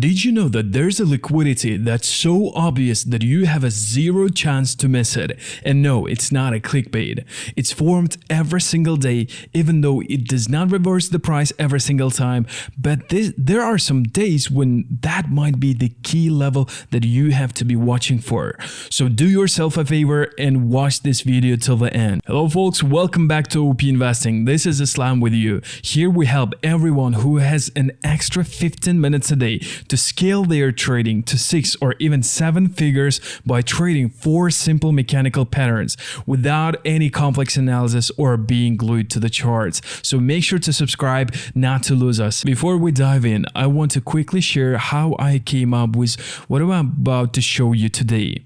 Did you know that there's a liquidity that's so obvious that you have a zero chance to miss it? And no, it's not a clickbait. It's formed every single day, even though it does not reverse the price every single time. But there are some days when that might be the key level that you have to be watching for. So do yourself a favor and watch this video till the end. Hello folks, welcome back to OP Investing. This is Islam with you. Here we help everyone who has an extra 15 minutes a day to scale their trading to 6 or even 7 figures by trading 4 simple mechanical patterns without any complex analysis or being glued to the charts. So make sure to subscribe not to lose us. Before we dive in, I want to quickly share how I came up with what I'm about to show you today.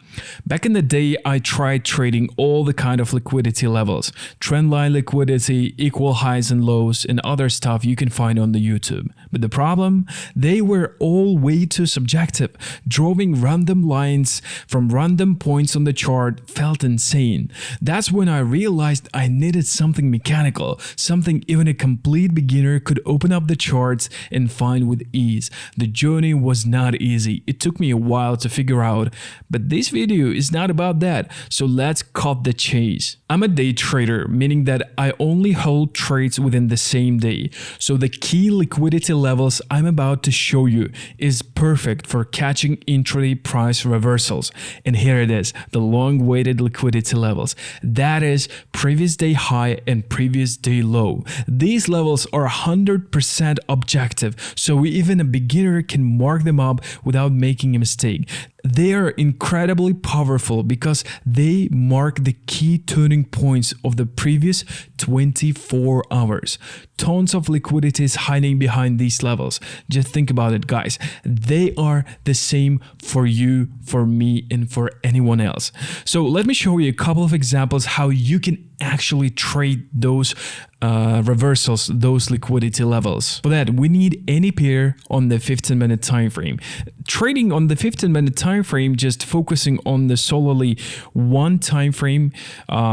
Back in the day, I tried trading all the kind of liquidity levels, trendline liquidity, equal highs and lows, and other stuff you can find on the YouTube. But the problem, they were all way too subjective. Drawing random lines from random points on the chart felt insane. That's when I realized I needed something mechanical, something even a complete beginner could open up the charts and find with ease. The journey was not easy. It took me a while to figure out, but this video is not about that. So let's cut the chase. I'm a day trader, meaning that I only hold trades within the same day. So the key liquidity levels I'm about to show you is perfect for catching intraday price reversals. And here it is, the long-weighted liquidity levels. That is previous day high and previous day low. These levels are 100% objective, so even a beginner can mark them up without making a mistake. They are incredibly powerful because they mark the key turning points of the previous 24 hours. Tons of liquidity is hiding behind these levels. Just think about it, guys. They are the same for you, for me, and for anyone else. So let me show you a couple of examples how you can actually trade those reversals, those liquidity levels. For that, we need any pair on the 15-minute time frame. Trading on the 15-minute time frame, just focusing on the solely one time frame.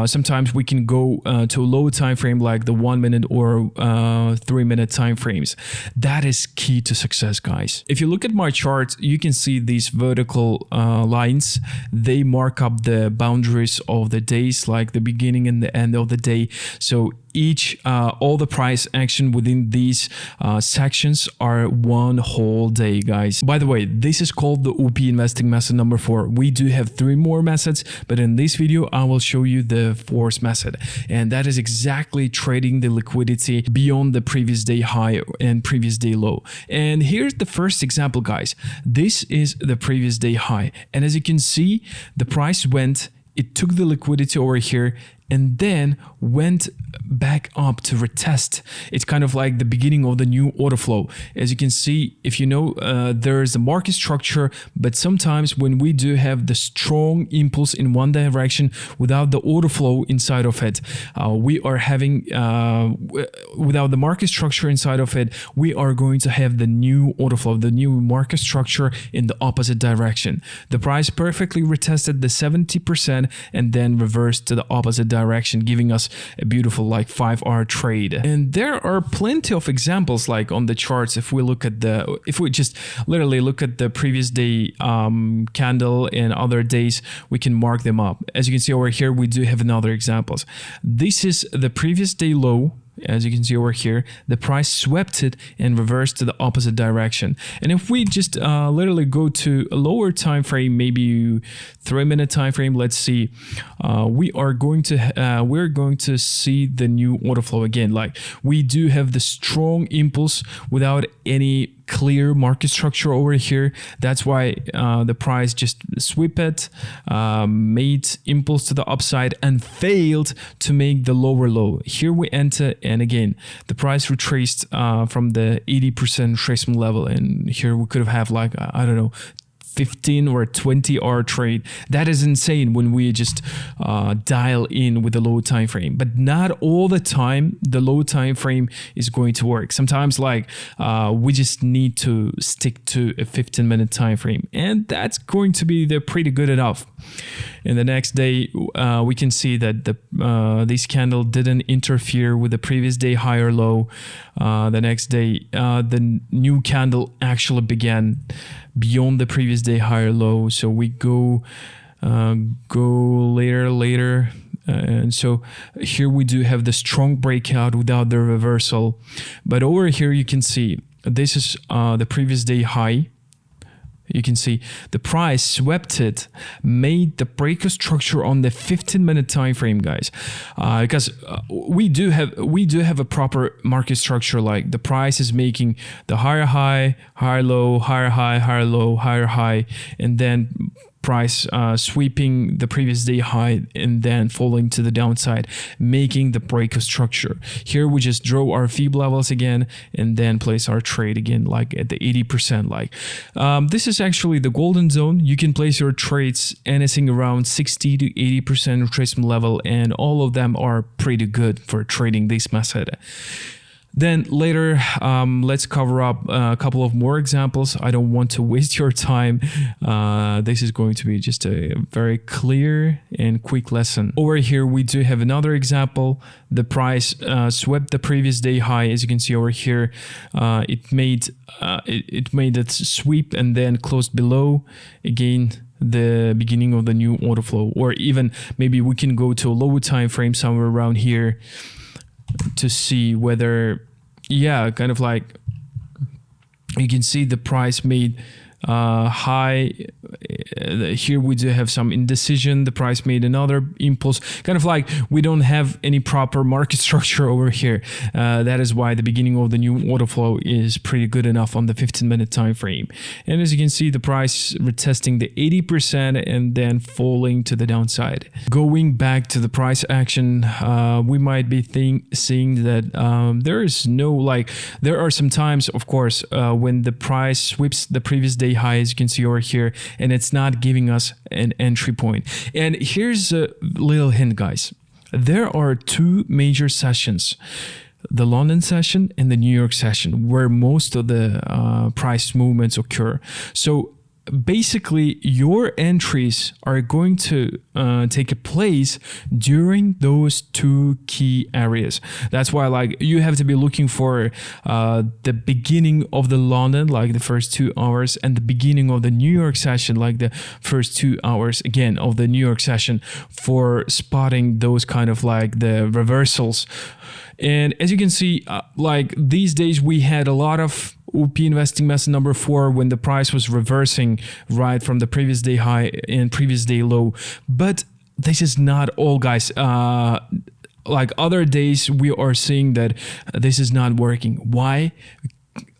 Sometimes we can go to a low time frame like the 1 minute or 3-minute time frames. That is key to success, guys. If you look at my chart, you can see these vertical lines. They mark up the boundaries of the days, like the beginning and the end of the day. So all the price action within these sections are one whole day, guys. By the way, this is called the OP investing method number 4. We do have 3 more methods, but in this video, I will show you the 4th method. And that is exactly trading the liquidity beyond the previous day high and previous day low. And here's the first example, guys. This is the previous day high. And as you can see, the price it took the liquidity over here and then went back up to retest. It's kind of like the beginning of the new order flow. As you can see, if you know, there is a market structure, but sometimes when we do have the strong impulse in one direction without the order flow inside of it, we are having, without the market structure inside of it, we are going to have the new order flow, the new market structure in the opposite direction. The price perfectly retested the 70% and then reversed to the opposite direction, giving us a beautiful like 5-hour trade. And there are plenty of examples like on the charts. If we just literally look at the previous day candle and other days, we can mark them up. As you can see over here, we do have another examples. This is the previous day low. As you can see over here, the price swept it and reversed to the opposite direction. And if we just literally go to a lower time frame, maybe 3-minute time frame, let's see, we're going to see the new order flow again. Like we do have the strong impulse without any clear market structure over here. That's why the price just swept it, made impulse to the upside and failed to make the lower low. Here we enter, and again the price retraced from the 80% retracement level, and here we could have like I don't know, 15 or 20-hour trade. That is insane when we just dial in with the low time frame. But not all the time the low time frame is going to work. Sometimes like we just need to stick to a 15-minute time frame, and that's going to be pretty good enough. And the next day, we can see that this candle didn't interfere with the previous day high or low. The next day, the new candle actually began beyond the previous day high or low. So we go later. And so here we do have the strong breakout without the reversal. But over here, you can see this is the previous day high. You can see the price swept it, made the breaker structure on the 15-minute time frame, guys. Because we do have a proper market structure. Like the price is making the higher high, higher low, higher high, higher low, higher high, and then price sweeping the previous day high and then falling to the downside, making the breaker structure. Here we just draw our FIB levels again and then place our trade again, like at the 80%. Like this is actually the golden zone. You can place your trades anything around 60 to 80% retracement level, and all of them are pretty good for trading this method. Then later, let's cover up a couple of more examples. I don't want to waste your time. This is going to be just a very clear and quick lesson. Over here, we do have another example. The price swept the previous day high. As you can see over here, it made its sweep and then closed below again the beginning of the new order flow. Or even maybe we can go to a lower time frame somewhere around here to see whether, yeah, kind of like you can see the price made high. Here we do have some indecision. The price made another impulse. Kind of like we don't have any proper market structure over here. That is why the beginning of the new order flow is pretty good enough on the 15-minute time frame. And as you can see, the price retesting the 80% and then falling to the downside. Going back to the price action, we might be seeing that there are some times, of course, when the price sweeps the previous day high, as you can see over here, and it's not giving us an entry point. And here's a little hint, guys. There are two major sessions, the London session and the New York session, where most of the price movements occur. So basically, your entries are going to take a place during those two key areas. That's why, like, you have to be looking for the beginning of the London, like the first 2 hours, and the beginning of the New York session, like the first 2 hours again of the New York session, for spotting those kind of like the reversals. And as you can see, like these days we had a lot of OP investing method number 4 when the price was reversing right from the previous day high and previous day low. But this is not all, guys. Like other days we are seeing that this is not working. Why?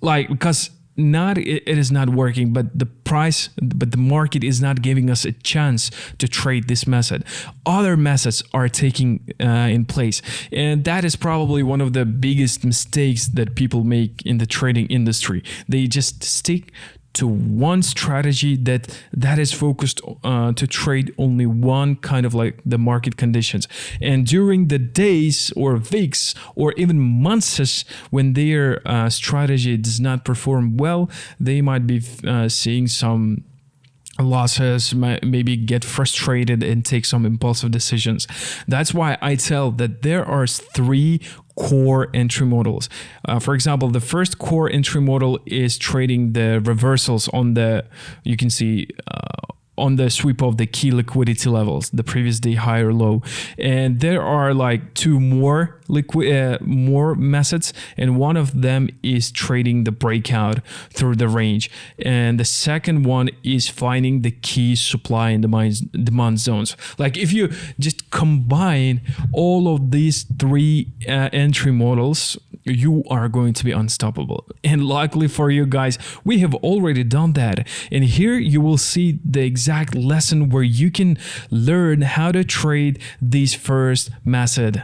Like because it is not working, but the market is not giving us a chance to trade this method. Other methods are taking in place, and that is probably one of the biggest mistakes that people make in the trading industry. They just stick to one strategy that is focused to trade only one kind of like the market conditions. And during the days or weeks or even months when their strategy does not perform well, they might be seeing some losses, maybe get frustrated and take some impulsive decisions. That's why I tell that there are 3 core entry models. For example, the first core entry model is trading the reversals on the, you can see on the sweep of the key liquidity levels, the previous day high or low. And there are like 2 more methods, and one of them is trading the breakout through the range, and the second one is finding the key supply and demand zones. Like if you just combine all of these 3 entry models, you are going to be unstoppable. And luckily for you guys, we have already done that. And here you will see the exact lesson where you can learn how to trade this first method.